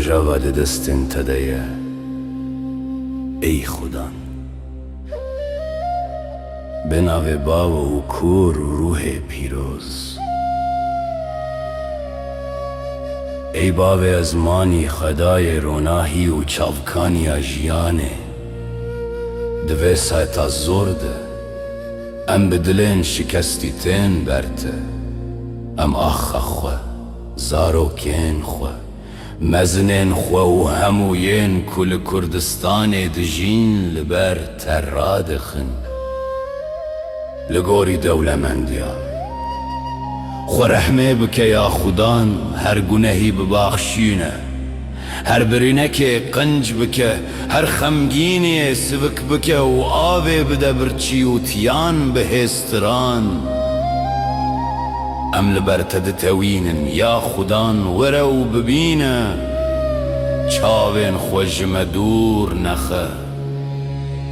روژاوا دستن تدایه ای خودان به ناو باو و کور و روح پیروز. ای باو ازمانی خدای روناهی و چاوکانی اجیانه دوی سایتا زورده ام بدلین شکستی تین برته ام آخا خواه زاروکین خواه مزنین خواه و هموین کل کردستان دجین لبر ترادخن لگوری دولمندیا خو رحمه بکه یا خودان هر گناهی بباخشینه هر برینک قنج بکه هر خمگینی سبک بکه و آوه بده برچی و تیان به هستران ام لبرتد توینن یا خودان ورو ببینه چاوین خوش مدور نخه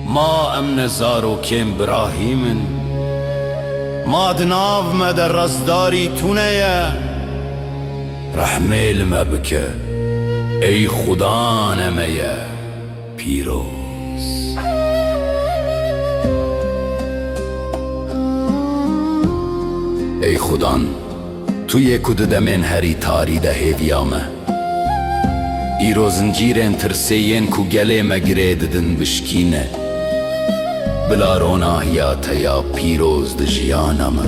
ما ام نزارو کم براهیمن ما دناو ما در رزداری تونه رحمه لما بکه ای خدا نمیه پیروز. ای خدان توی کد دمین هری تاری ده هیویامه ای رو زنجیرین ترسین کو گله مگره ددن بشکینه بلا روناهیات یا پیروز ده جیانم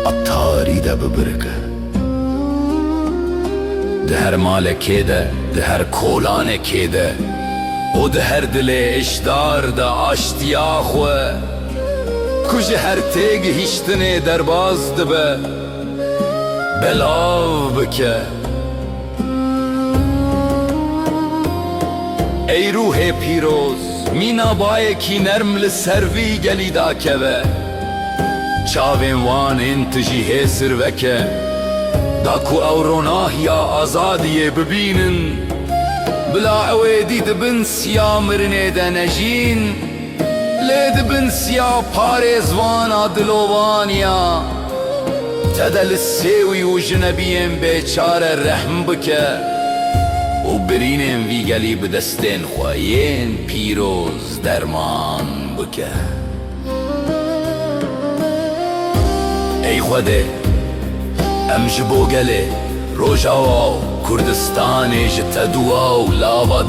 اتاری ده ببرگه ده هر مالکه ده هر کولانه ده و ده هر دل اشدار ده آشتیا خواه کج هر تیگ هیشتنه در باز ده به بلاو بکه ای روح پیروز مینا بای کی نرم لسروی گلی دا که چاوین وان انتجی هسر وکه داکو او روناه یا آزادی ببینن بلا عویدی دبن سیا مرنه ده نجین لید بن سیا پارزوان دلوانیا تدل سیوی و جنبیم بیچار رحم بکه و برینم وی گلی بدستین خواهین پیروز درمان بکه. ای خوده ام جبو گله روژاوا کردستان جتا دوا و لاوا